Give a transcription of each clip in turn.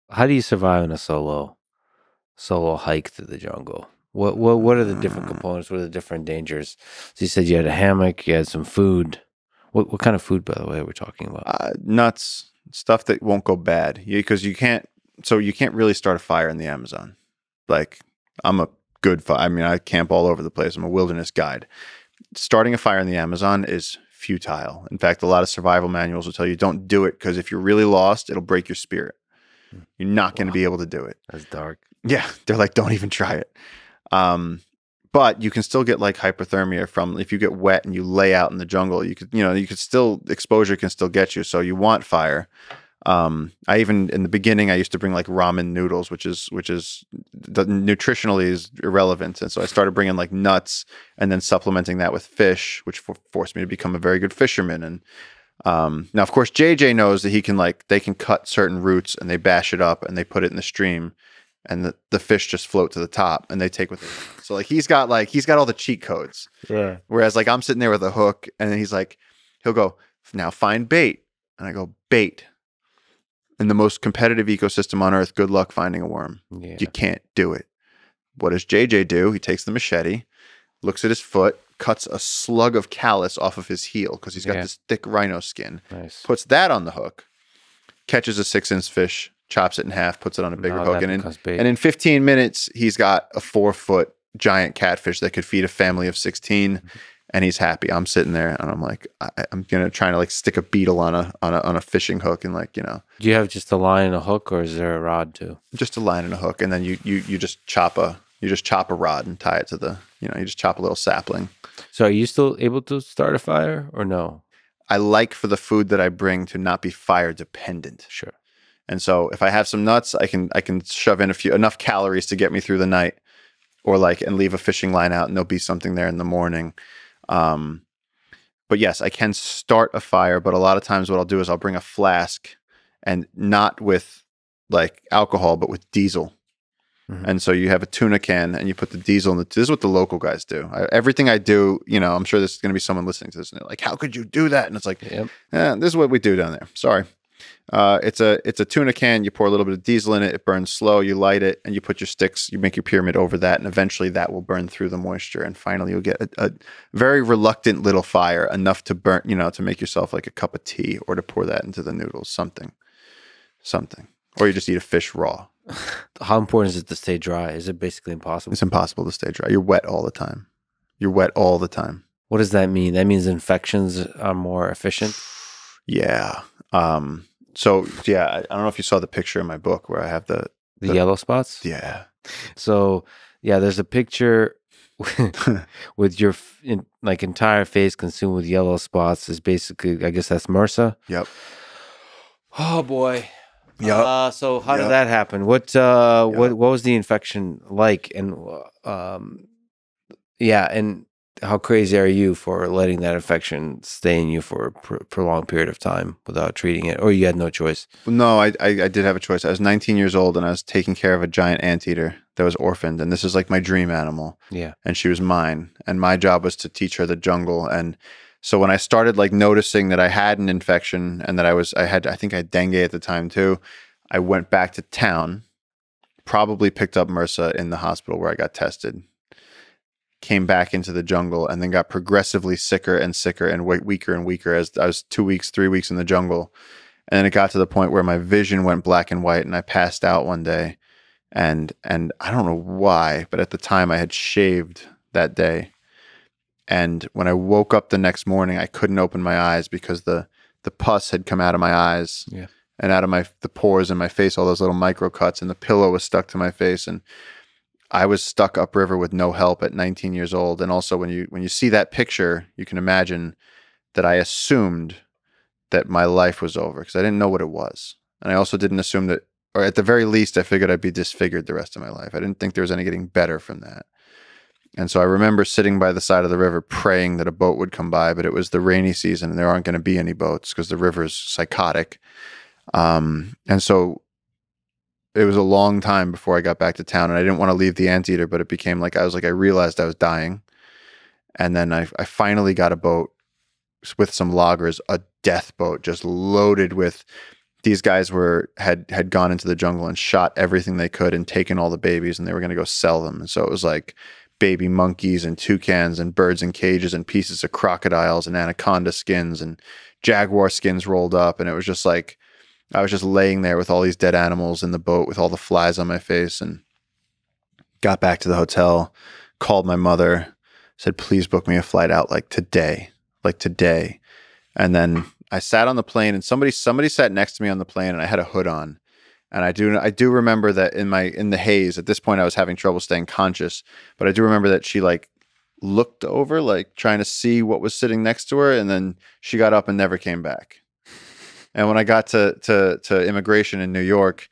how do you survive in a solo hike through the jungle? What are the different components? What are the different dangers? So you said you had a hammock, you had some food. What kind of food, by the way, we're talking about? Nuts, stuff that won't go bad. Because you can't. So you can't really start a fire in the Amazon. Like I'm a good fire. I mean, I camp all over the place. I'm a wilderness guide. Starting a fire in the Amazon is futile. In fact, a lot of survival manuals will tell you don't do it because if you're really lost, it'll break your spirit. You're not going to be able to do it. That's dark. Yeah, they're like, don't even try it. But you can still get like hypothermia from if you get wet and you lay out in the jungle. You could still exposure can still get you. So you want fire. I even in the beginning I used to bring like ramen noodles, which is nutritionally is irrelevant, and so I started bringing like nuts and then supplementing that with fish, which forced me to become a very good fisherman. And now of course JJ knows that they can cut certain roots and they bash it up and they put it in the stream, and the fish just float to the top and they take what they want. So like he's got all the cheat codes. Yeah. Whereas like I'm sitting there with a hook and then he'll go, now find bait, and I go bait. In the most competitive ecosystem on earth, good luck finding a worm. Yeah. You can't do it. What does JJ do? He takes the machete, looks at his foot, cuts a slug of callus off of his heel because he's got this thick rhino skin. Nice. Puts that on the hook, catches a 6-inch fish, chops it in half, puts it on a bigger hook, and in 15 minutes, he's got a 4-foot giant catfish that could feed a family of 16. And he's happy. I'm sitting there, and I'm like, I'm trying to like stick a beetle on a fishing hook, and like Do you have just a line and a hook, or is there a rod too? Just a line and a hook, and then you just chop a rod and tie it to you just chop a little sapling. So are you still able to start a fire or no? I like for the food that I bring to not be fire dependent. Sure. And so if I have some nuts, I can shove in enough calories to get me through the night, or and leave a fishing line out, and there'll be something there in the morning. But yes, I can start a fire, but a lot of times what I'll do is I'll bring a flask, and not with like alcohol, but with diesel. Mm-hmm. And so you have a tuna can and you put the diesel in this is what the local guys do. Everything I do, I'm sure there's going to be someone listening to this and they're like, how could you do that? And it's like, this is what we do down there. Sorry. It's a tuna can. You pour a little bit of diesel in it. It burns slow. You light it and you put your sticks, you make your pyramid over that. And eventually that will burn through the moisture. And finally you'll get a very reluctant little fire, enough to burn, to make yourself like a cup of tea, or to pour that into the noodles, something. Or you just eat a fish raw. How important is it to stay dry? Is it basically impossible? It's impossible to stay dry. You're wet all the time. What does that mean? That means infections are more efficient? Yeah. So yeah, I don't know if you saw the picture in my book where I have the yellow spots. Yeah. So yeah, there's a picture with your entire face consumed with yellow spots. Is basically, I guess that's MRSA. Yep. Oh boy. Yep. So how did that happen? What was the infection like? And and how crazy are you for letting that infection stay in you for a prolonged period of time without treating it? Or you had no choice? No, I did have a choice. I was 19 years old and I was taking care of a giant anteater that was orphaned. And this is like my dream animal. Yeah. And she was mine. And my job was to teach her the jungle. And so when I started like noticing that I had an infection and that I think I had dengue at the time too, I went back to town, probably picked up MRSA in the hospital where I got tested. Came back into the jungle and then got progressively sicker and sicker and weaker and weaker as I was 2 weeks, 3 weeks in the jungle. And then it got to the point where my vision went black and white and I passed out one day. And I don't know why, but at the time I had shaved that day. And when I woke up the next morning, I couldn't open my eyes because the pus had come out of my eyes and out of the pores in my face, all those little micro cuts, and the pillow was stuck to my face. And I was stuck upriver with no help at 19 years old. And also when you see that picture, you can imagine that I assumed that my life was over because I didn't know what it was. And I also didn't assume that, or at the very least, I figured I'd be disfigured the rest of my life. I didn't think there was any getting better from that. And so I remember sitting by the side of the river praying that a boat would come by, but it was the rainy season and there aren't going to be any boats because the river's psychotic. And so it was a long time before I got back to town, and I didn't want to leave the anteater, but it became like, I realized I was dying. And then I finally got a boat with some loggers, a death boat just loaded with these guys had gone into the jungle and shot everything they could and taken all the babies, and they were going to go sell them. And so it was like baby monkeys and toucans and birds in cages and pieces of crocodiles and anaconda skins and jaguar skins rolled up. And it was just like, I was just laying there with all these dead animals in the boat with all the flies on my face, and got back to the hotel, called my mother, said, please book me a flight out like today. And then I sat on the plane, and somebody sat next to me on the plane, and I had a hood on. And I do remember that in the haze, at this point I was having trouble staying conscious, but I do remember that she like looked over, like trying to see what was sitting next to her, and then she got up and never came back. And when I got to immigration in New York,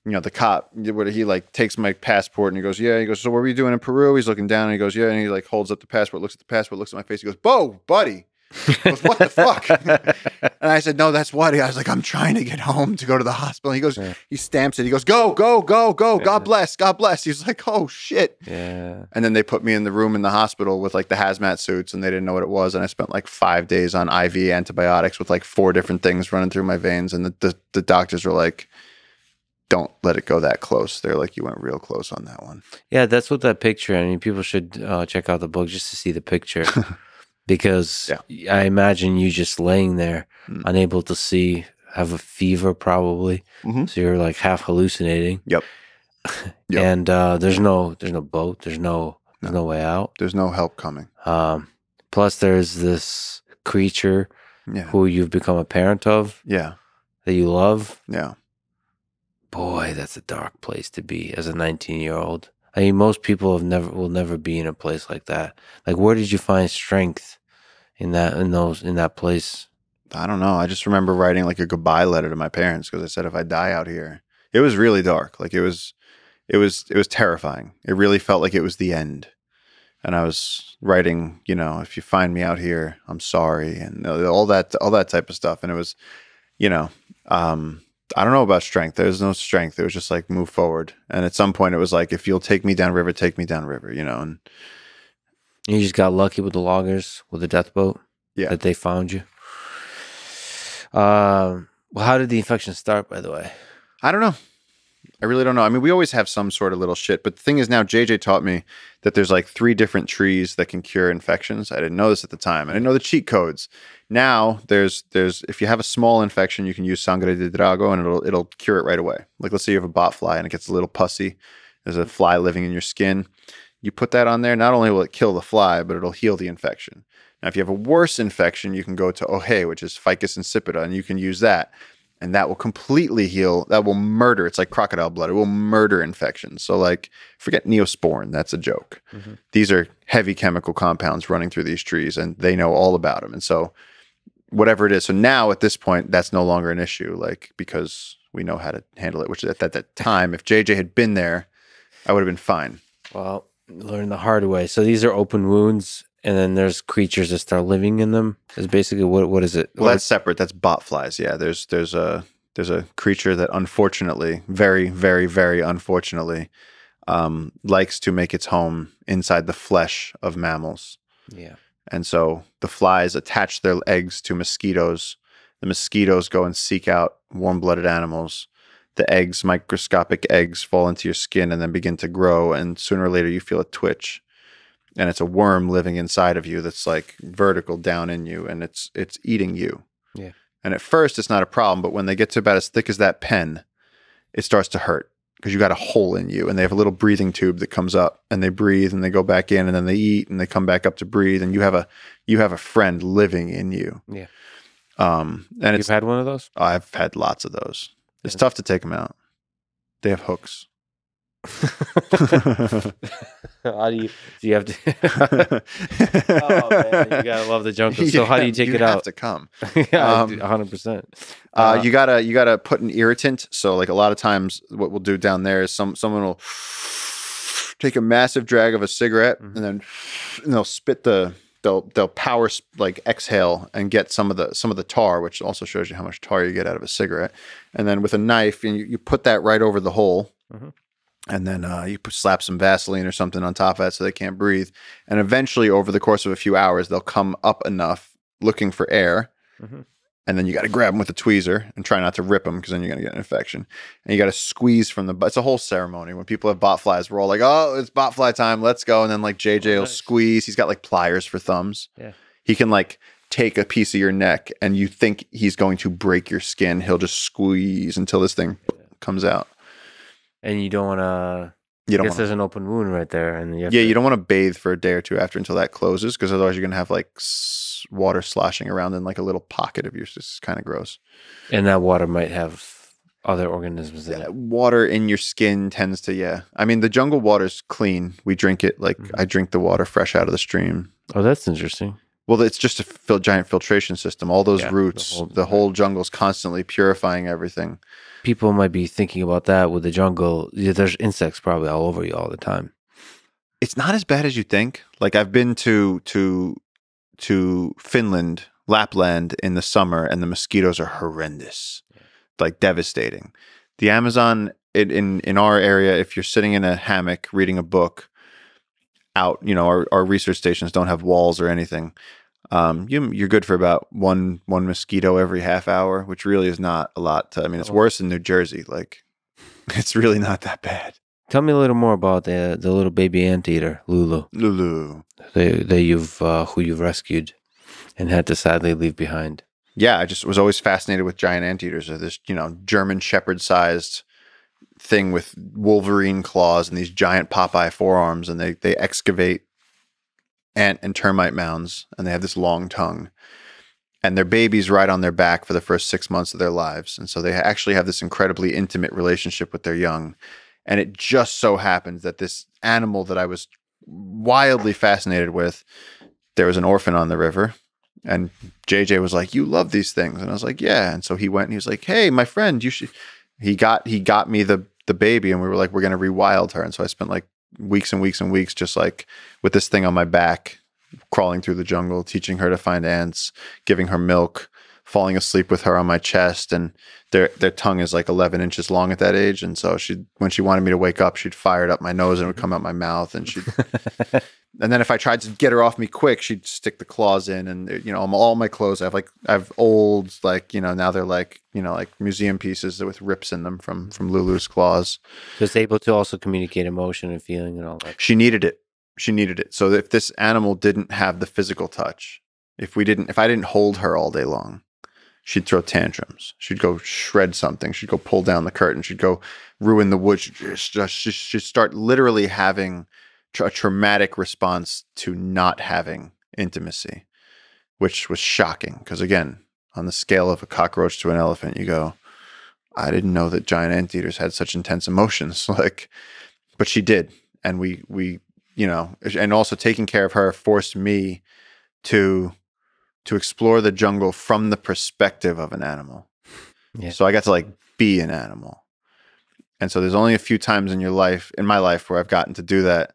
you know, the cop, he like takes my passport and he goes, yeah. He goes, so what were you doing in Peru? He's looking down and he goes, yeah. And he like holds up the passport, looks at the passport, looks at my face. He goes, Bo, buddy. He goes, what the fuck? And I said, no, that's Waddy. I was like, I'm trying to get home to go to the hospital. And he goes, he stamps it. He goes, go. God bless. He's like, oh shit. Yeah. And then they put me in the room in the hospital with like the hazmat suits, and they didn't know what it was. And I spent like 5 days on IV antibiotics with like 4 different things running through my veins. And the doctors were like, don't let it go that close. They're like, you went real close on that one. Yeah, that's what that picture, I mean, people should check out the book just to see the picture. Because I imagine you just laying there, unable to see, have a fever probably. So you're like half hallucinating. Yep. And there's no boat. There's no way out. There's no help coming. Plus there's this creature who you've become a parent of. Yeah. That you love. Yeah. Boy, that's a dark place to be as a 19-year-old. I mean, most people will never be in a place like that. Like, where did you find strength in that place? I don't know. I just remember writing like a goodbye letter to my parents because I said, if I die out here, it was really dark. Like it was terrifying. It really felt like it was the end. And I was writing, you know, if you find me out here, I'm sorry, and all that type of stuff. And it was, you know, I don't know about strength. There's no strength. It was just like move forward. And at some point it was like, if you'll take me downriver, take me downriver, you know. And you just got lucky with the loggers, with the death boat. Yeah. That they found you. Well, how did the infection start, by the way? I don't know. I really don't know. I mean, we always have some sort of little shit, but the thing is now JJ taught me that there's like 3 different trees that can cure infections. I didn't know this at the time. I didn't know the cheat codes. Now there's if you have a small infection, you can use sangre de drago and it'll cure it right away. Like let's say you have a bot fly and it gets a little pussy. There's a fly living in your skin. You put that on there, not only will it kill the fly, but it'll heal the infection. Now, if you have a worse infection, you can go to Ohe, which is Ficus insipida, and you can use that. And that will completely heal. That will murder. It's like crocodile blood. It will murder infections. So like, forget Neosporin. That's a joke. These are heavy chemical compounds running through these trees, and they know all about them. And so whatever it is. So now at this point, that's no longer an issue, like, because we know how to handle it, which at that time, if JJ had been there, I would have been fine. Well, learn the hard way. So these are open wounds, and then there's creatures that start living in them. Is basically what is it? Well, that's separate. That's bot flies. Yeah, there's a creature that unfortunately, very, very, very unfortunately, likes to make its home inside the flesh of mammals. Yeah. And so the flies attach their eggs to mosquitoes. The mosquitoes go and seek out warm-blooded animals. The eggs, microscopic eggs, fall into your skin and then begin to grow. And sooner or later, you feel a twitch. And it's a worm living inside of you that's like vertical down in you, and it's eating you. Yeah. And at first, it's not a problem. But when they get to about as thick as that pen, it starts to hurt because you got a hole in you, and they have a little breathing tube that comes up, and they breathe, and they go back in, and then they eat, and they come back up to breathe, and you have a friend living in you. Yeah. And you've had one of those? I've had lots of those. It's tough to take them out. They have hooks. How do you have to? Oh man, you gotta love the jungle. So how do you take it out? You have to come. Yeah, 100%. You gotta put an irritant. So like a lot of times, what we'll do down there is someone will take a massive drag of a cigarette, and then they'll spit they'll power like exhale and get some of the tar, which also shows you how much tar you get out of a cigarette. And then with a knife, and you put that right over the hole. And then you slap some Vaseline or something on top of that so they can't breathe. And eventually, over the course of a few hours, they'll come up enough looking for air. and then you got to grab them with a tweezer and try not to rip them because then you're going to get an infection. And you got to squeeze from the. It's a whole ceremony. When people have botflies, we're all like, "Oh, it's botfly time, let's go!" And then like JJ will squeeze. He's got like pliers for thumbs. Yeah, he can like take a piece of your neck, and you think he's going to break your skin. He'll just squeeze until this thing comes out. And you don't want to. You don't. There's an open wound right there, and you don't want to bathe for a day or two after until that closes, because otherwise you're going to have like water sloshing around in like a little pocket of yours. It's kind of gross. And that water might have other organisms in it. Water in your skin tends to, yeah. I mean, the jungle water's clean. We drink it like I drink the water fresh out of the stream. Oh, that's interesting. Well, it's just a giant filtration system. All those roots, the whole jungle's constantly purifying everything. People might be thinking about that with the jungle. Yeah, there's insects probably all over you all the time. It's not as bad as you think. Like I've been to Finland, Lapland in the summer, and the mosquitoes are horrendous, like devastating. The Amazon in our area, if you're sitting in a hammock reading a book out, our research stations don't have walls or anything. You're good for about one mosquito every half hour, which really is not a lot. I mean, it's worse in New Jersey. Like, it's really not that bad. Tell me a little more about the little baby anteater, Lulu. Lulu, who you've rescued and had to sadly leave behind. Yeah, I just was always fascinated with giant anteaters. Or this, German Shepherd-sized thing with Wolverine claws and these giant Popeye forearms, and they excavate ant and termite mounds, and they have this long tongue, and their babies ride on their back for the first 6 months of their lives, and so they actually have this incredibly intimate relationship with their young. And it just so happens that this animal that I was wildly fascinated with, there was an orphan on the river, and JJ was like, "You love these things," and I was like, "Yeah." And so he went and he was like, "Hey, my friend, you should." He got me the baby, and we were like, "We're gonna rewild her." And so I spent like weeks and weeks and weeks just like with this thing on my back, crawling through the jungle, teaching her to find ants, giving her milk, falling asleep with her on my chest. And their tongue is like 11 inches long at that age. And so when she wanted me to wake up, she'd fire it up my nose and it would come out my mouth. And and then if I tried to get her off me quick, she'd stick the claws in. And, all my clothes, I have old, now they're like museum pieces with rips in them from Lulu's claws. So it's able to also communicate emotion and feeling and all that. She needed it. So if this animal didn't have the physical touch, if I didn't hold her all day long, she'd throw tantrums. She'd go shred something. She'd go pull down the curtain. She'd go ruin the wood. She'd start literally having a traumatic response to not having intimacy, which was shocking. Because again, on the scale of a cockroach to an elephant, you go, I didn't know that giant anteaters had such intense emotions. But she did. And we and also taking care of her forced me to explore the jungle from the perspective of an animal. Yeah. So I got to be an animal. And so there's only a few times in my life where I've gotten to do that.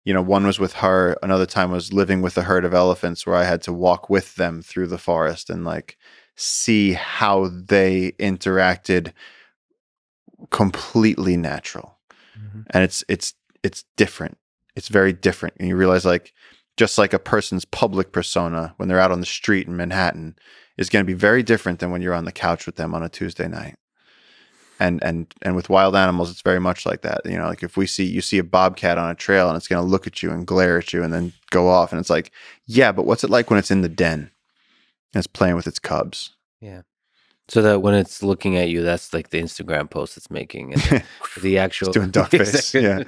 One was with her. Another time was living with a herd of elephants where I had to walk with them through the forest and see how they interacted completely natural. Mm-hmm. And it's different. It's very different. And you realize just like a person's public persona when they're out on the street in Manhattan is going to be very different than when you're on the couch with them on a Tuesday night. And with wild animals, it's very much like that. If you see a bobcat on a trail and it's going to look at you and glare at you and then go off, and it's like, yeah, but what's it like when it's in the den and it's playing with its cubs? Yeah. So that when it's looking at you, that's like the Instagram post it's making. And the actual it's doing duck face. Yeah.